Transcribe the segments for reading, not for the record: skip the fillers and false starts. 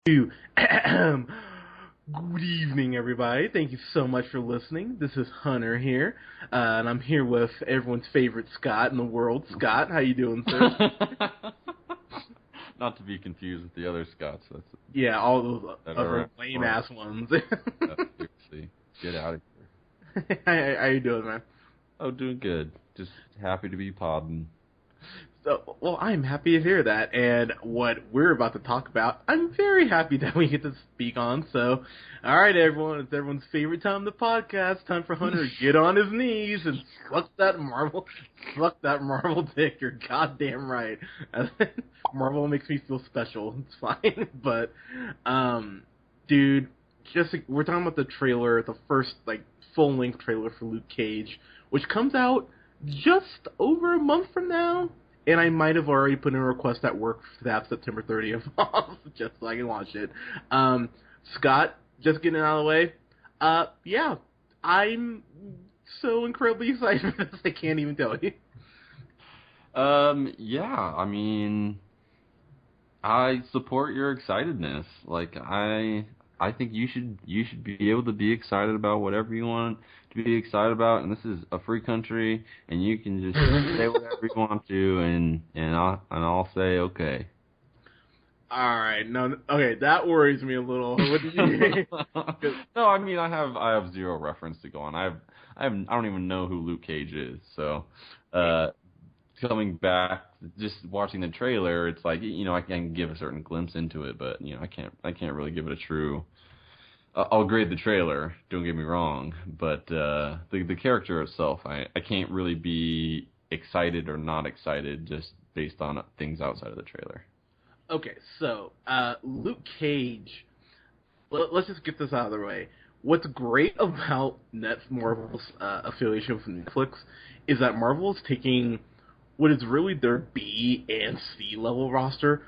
Good evening, everybody. Thank you so much for listening. This is Hunter here, and I'm here with everyone's favorite Scott in the world. Scott, how you doing, sir? Not to be confused with the other Scotts. Yeah, all those other are lame-ass ones. seriously, get out of here. How you doing, man? Oh, doing good. Just happy to be podding. So, well, I'm happy to hear that, and what we're about to talk about, I'm very happy that we get to speak on. So, all right, everyone, it's everyone's favorite time of the podcast. Time for Hunter to get on his knees and suck that Marvel dick. You're goddamn right. Marvel makes me feel special. It's fine, but, dude, we're talking about the trailer, the first full-length trailer for Luke Cage, which comes out just over a month from now. And I might have already put in a request at work to have September 30th off, just so I can watch it. Scott, just getting it out of the way. Yeah, I'm so incredibly excited for this, I can't even tell you. Yeah, I mean, I support your excitedness. I think you should be able to be excited about whatever you want to be excited about, and this is a free country, and you can just say whatever you want to, and I'll say okay. All right, okay, that worries me a little. What did you? No, I mean I have zero reference to go on. I don't even know who Luke Cage is, so coming back, just watching the trailer, it's like, I can give a certain glimpse into it, but I can't really give it a true. I'll grade the trailer. Don't get me wrong, but the character itself, I can't really be excited or not excited just based on things outside of the trailer. Okay, so Luke Cage. Let's just get this out of the way. What's great about Marvel's affiliation with Netflix is that Marvel is taking what is really their B and C level roster.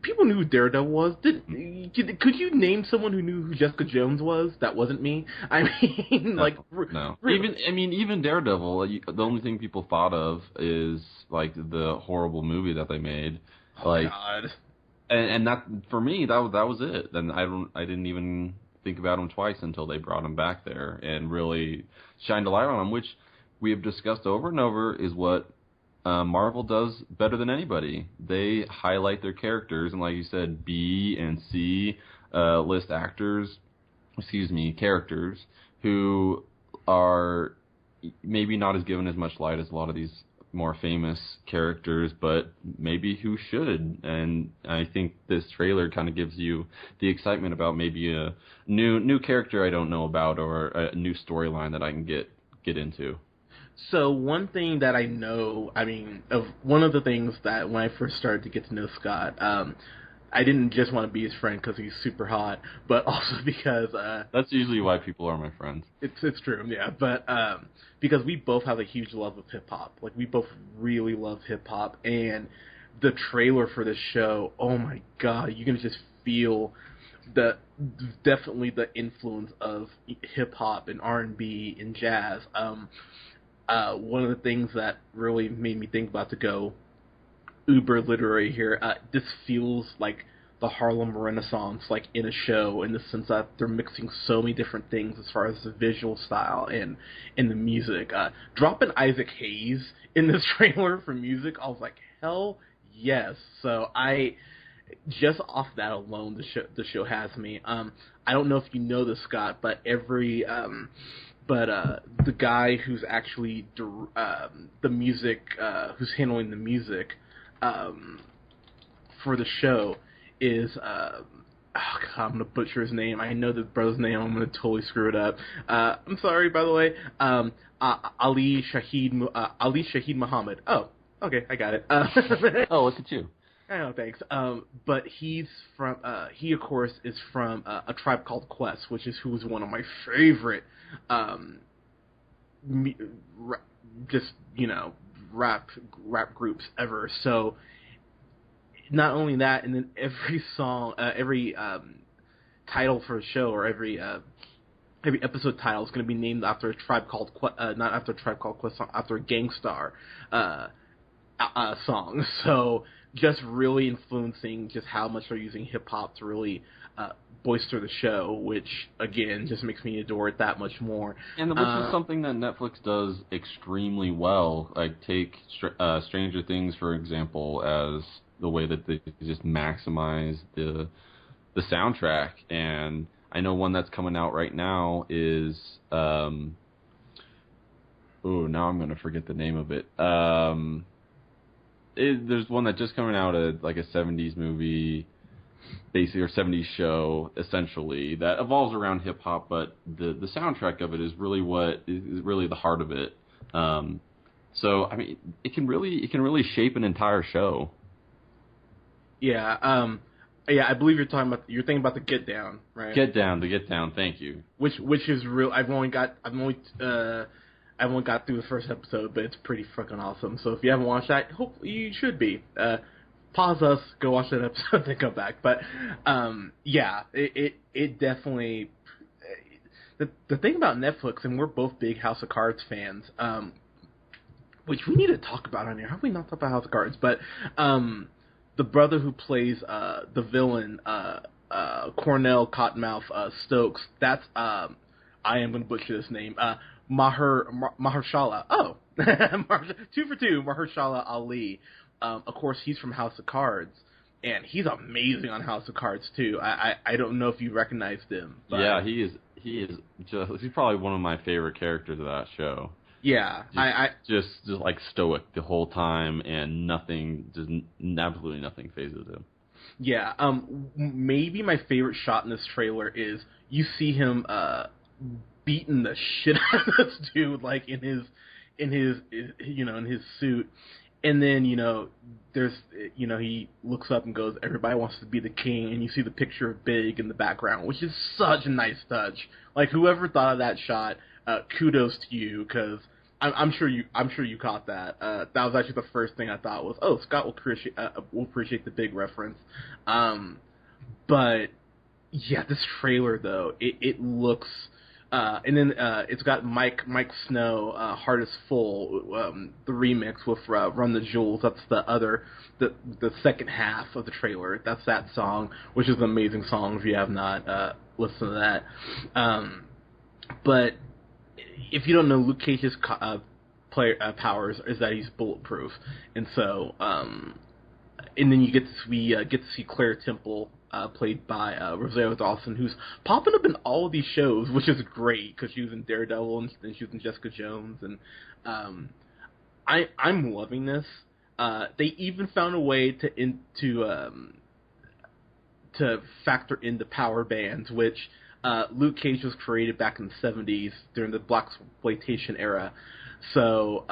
People knew who Daredevil was. Could you name someone who knew who Jessica Jones was? That wasn't me. I mean, no. Even Daredevil. The only thing people thought of is the horrible movie that they made. God. And that, for me, that was it. Then I didn't even think about him twice until they brought him back there and really shined a light on him, which we have discussed over and over is what Marvel does better than anybody. They highlight their characters, and like you said, B and C list characters who are maybe not as given as much light as a lot of these more famous characters, but maybe who should. And I think this trailer kind of gives you the excitement about maybe a new character I don't know about, or a new storyline that I can get into. So one thing that I know, one of the things that when I first started to get to know Scott, I didn't just want to be his friend because he's super hot, but also because that's usually why people are my friends. It's true, yeah. But because we both have a huge love of hip hop, we both really love hip hop, and the trailer for this show, oh my god, you can just feel definitely the influence of hip hop and R&B and jazz. One of the things that really made me think about to go uber literary here, this feels like the Harlem Renaissance, in a show, in the sense that they're mixing so many different things as far as the visual style and in the music. Dropping Isaac Hayes in this trailer for music, I was like, hell yes. So just off that alone, the show has me. I don't know if you know this, Scott, but the guy who's actually the music, who's handling the music for the show is I'm gonna butcher his name. I know the brother's name. I'm gonna totally screw it up. I'm sorry, by the way. Ali Shaheed Muhammad. Oh, okay, I got it. Oh, look at you. I know, thanks. But he's from. He of course is from A Tribe Called Quest, which is who's one of my favorite, rap groups ever. So not only that, and then every song, every title for a show, or every episode title is going to be named after a Tribe Called not after a Tribe Called Quest song, after a Gangstar song. So just really influencing just how much they're using hip hop to really bolster the show, which again just makes me adore it that much more. And which is something that Netflix does extremely well. Like take Stranger Things for example, as the way that they just maximize the soundtrack. And I know one that's coming out right now is now I'm going to forget the name of it. There's one that just coming out, like a 70s movie, basically, or 70s show, essentially, that evolves around hip hop, but the soundtrack of it is really what is really the heart of it. So I mean, it can really shape an entire show. Yeah, I believe you're thinking about the Get Down, right? Get Down. Thank you. Which is real. I've only got through the first episode, but it's pretty fucking awesome. So if you haven't watched that, hopefully you should be. Pause us, go watch that episode, then come back. But it definitely. The thing about Netflix, and we're both big House of Cards fans, which we need to talk about on here. How have we not talked about House of Cards? But the brother who plays the villain, Cornell Cottonmouth Stokes, that's I am going to butcher this name. Mahershala. Oh, 2 for 2. Mahershala Ali. Of course, he's from House of Cards, and he's amazing on House of Cards too. I don't know if you recognized him. But yeah, he's probably one of my favorite characters of that show. Yeah, just like stoic the whole time, and absolutely nothing phases him. Yeah. Maybe my favorite shot in this trailer is you see him beating the shit out of this dude, like in his suit, and then there's he looks up and goes, "Everybody wants to be the king," and you see the picture of Big in the background, which is such a nice touch. Like whoever thought of that shot, kudos to you, because I'm sure you caught that. That was actually the first thing I thought was, oh, Scott will appreciate the Big reference. But yeah, this trailer though, it looks. And then it's got Mike Snow, Heart is Full, the remix with Run the Jewels. That's the second half of the trailer. That's that song, which is an amazing song if you have not listened to that. But if you don't know, Luke Cage's powers is that he's bulletproof, and so and then you get to see Claire Temple, played by Rosario Dawson, who's popping up in all of these shows, which is great because she was in Daredevil and then she was in Jessica Jones, and I'm loving this. They even found a way to factor in the power bands, which Luke Cage was created back in the 70s during the blaxploitation era. So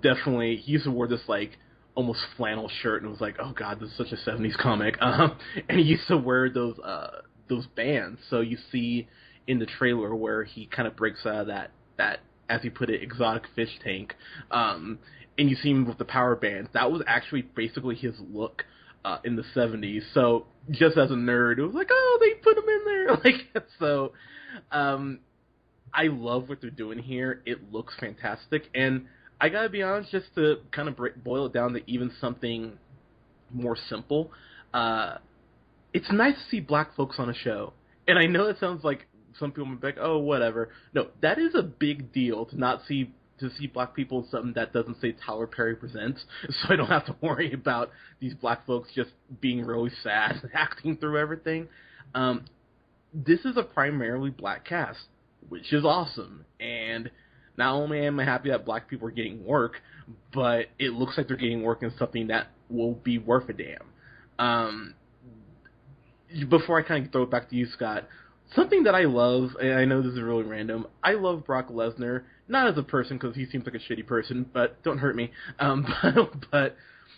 definitely he used to wear this like almost flannel shirt and was like, oh god, this is such a 70s comic. And he used to wear those bands. So you see in the trailer where he kind of breaks out of that, as he put it, exotic fish tank. And you see him with the power bands. That was actually basically his look in the 70s. So just as a nerd, it was like, oh, they put him in there. Like, so I love what they're doing here. It looks fantastic. And I gotta be honest, just to kind of boil it down to even something more simple, it's nice to see black folks on a show. And I know it sounds like some people might be like, oh, whatever. No, that is a big deal to see black people in something that doesn't say Tyler Perry Presents, so I don't have to worry about these black folks just being really sad and acting through everything. This is a primarily black cast, which is awesome. And not only am I happy that black people are getting work, but it looks like they're getting work in something that will be worth a damn. Before I kind of throw it back to you, Scott, something that I love, and I know this is really random, I love Brock Lesnar, not as a person because he seems like a shitty person, but don't hurt me. But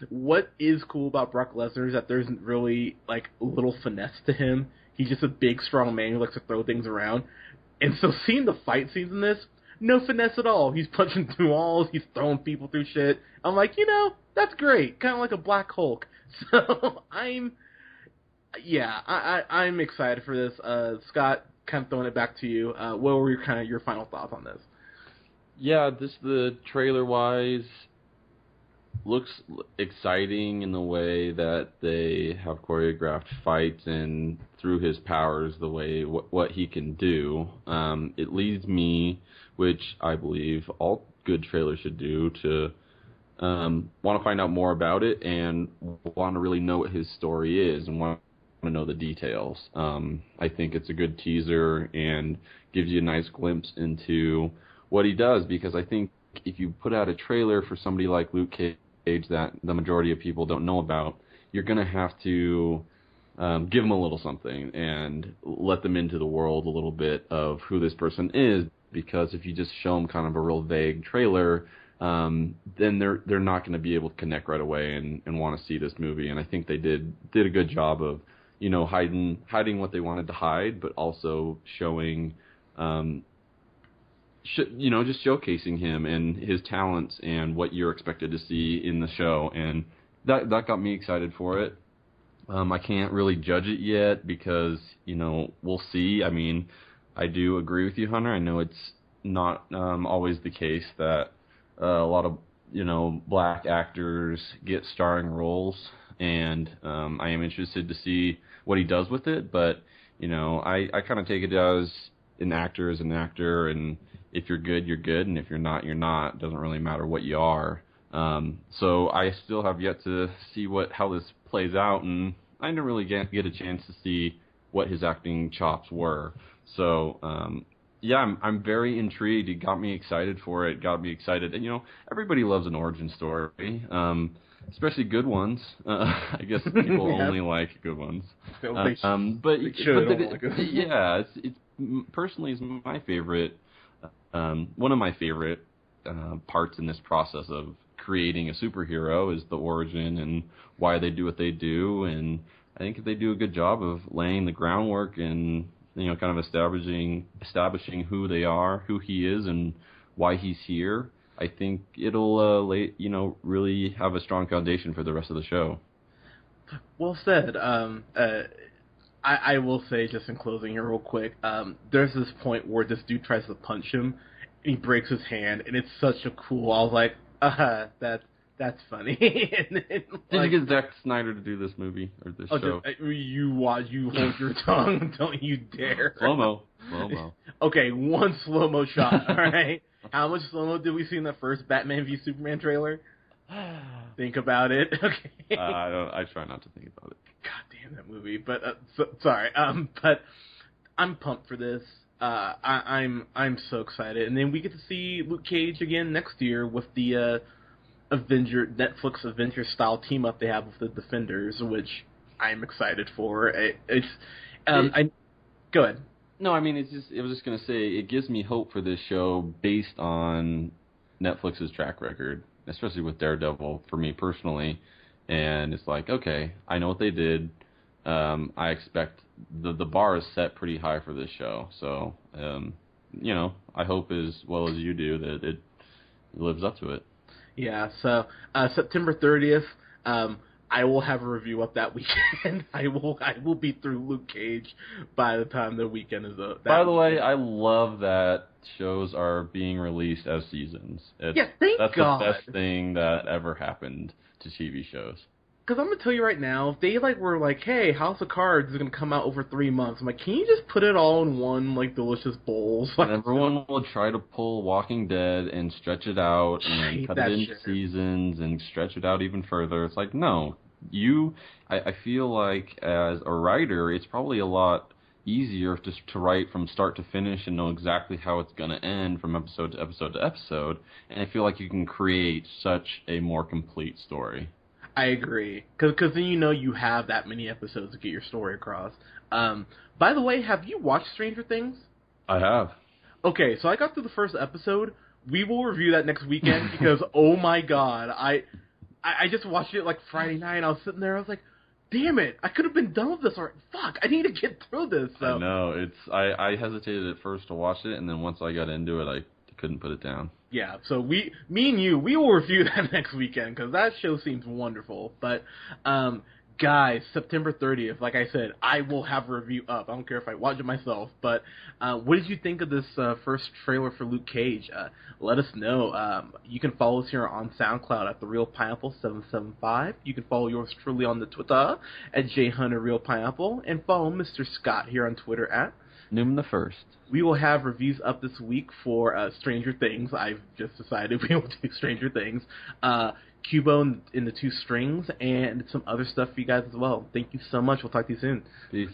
what is cool about Brock Lesnar is that there's really like little finesse to him. He's just a big, strong man who likes to throw things around. And so seeing the fight scenes in this, no finesse at all. He's punching through walls. He's throwing people through shit. I'm like, that's great. Kind of like a Black Hulk. So I'm excited for this. Scott, kind of throwing it back to you. What were your final thoughts on this? Yeah, the trailer-wise, looks exciting in the way that they have choreographed fights and through his powers, the way what he can do. It leads me, which I believe all good trailers should do, to want to find out more about it and want to really know what his story is and want to know the details. I think it's a good teaser and gives you a nice glimpse into what he does, because I think if you put out a trailer for somebody like Luke Cage that the majority of people don't know about, you're going to have to give them a little something and let them into the world a little bit of who this person is, because if you just show them kind of a real vague trailer, then they're not going to be able to connect right away and want to see this movie. And I think they did a good job of, hiding what they wanted to hide, but also showing, just showcasing him and his talents and what you're expected to see in the show. And that got me excited for it. I can't really judge it yet because, we'll see. I mean, I do agree with you, Hunter. I know it's not always the case that a lot of, black actors get starring roles, and I am interested to see what he does with it. But, I kind of take it as an actor is an actor, and if you're good, you're good, and if you're not, you're not. It doesn't really matter what you are. So I still have yet to see how this plays out, and I didn't really get a chance to see what his acting chops were. So, I'm very intrigued. It got me excited for it. Got me excited. And, everybody loves an origin story, especially good ones. I guess people only like good ones. It's personally is my favorite. One of my favorite parts in this process of creating a superhero is the origin and why they do what they do. And I think they do a good job of laying the groundwork and kind of establishing who they are, who he is, and why he's here. I think it'll really have a strong foundation for the rest of the show. Well said. I will say, just in closing here real quick, there's this point where this dude tries to punch him, and he breaks his hand, and it's such a cool. I was like, that's funny. And then, did you get Zack Snyder to do this movie or this show? You hold your tongue, don't you dare. Slow-mo. Okay, one slow-mo shot, all right? How much slow-mo did we see in the first Batman v Superman trailer? Think about it. Okay. I try not to think about it. God damn that movie. But sorry. But I'm pumped for this. I'm so excited. And then we get to see Luke Cage again next year with the Netflix Avenger style team up they have with the Defenders, which I'm excited for. Go ahead. No, I mean I was just gonna say it gives me hope for this show based on Netflix's track record, especially with Daredevil for me personally. And it's like, okay, I know what they did. I expect the bar is set pretty high for this show. So, I hope as well as you do that it lives up to it. Yeah, so September 30th, I will have a review up that weekend. I will be through Luke Cage by the time the weekend is up. By the way, I love that shows are being released as seasons. Thank that's God. That's the best thing that ever happened to TV shows. Because I'm going to tell you right now, if they were like, hey, House of Cards is going to come out over 3 months, I'm like, can you just put it all in one, delicious bowl? And everyone will try to pull Walking Dead and stretch it out and cut it into seasons and stretch it out even further. It's like, no. I feel like as a writer, it's probably a lot easier just to write from start to finish and know exactly how it's going to end from episode to episode to episode. And I feel like you can create such a more complete story. I agree, because then you have that many episodes to get your story across. By the way, have you watched Stranger Things? I have. Okay, so I got through the first episode. We will review that next weekend because, oh my god, I just watched it Friday night. I was sitting there, I was like, damn it, I could have been done with this already. Fuck, I need to get through this. So. I know, I hesitated at first to watch it, and then once I got into it, I couldn't put it down. Yeah, so me and you, we will review that next weekend because that show seems wonderful. But Guys, September 30th, like I said, I will have a review up. I don't care if I watch it myself. But what did you think of this first trailer for Luke Cage? Let us know. You can follow us here on SoundCloud at TheRealPineapple775. You can follow yours truly on the Twitter at JHunterRealPineapple. And follow Mr. Scott here on Twitter at Newman the First. We will have reviews up this week for Stranger Things. I've just decided we will do Stranger Things. Cubo in the Two Strings, and some other stuff for you guys as well. Thank you so much. We'll talk to you soon. Peace.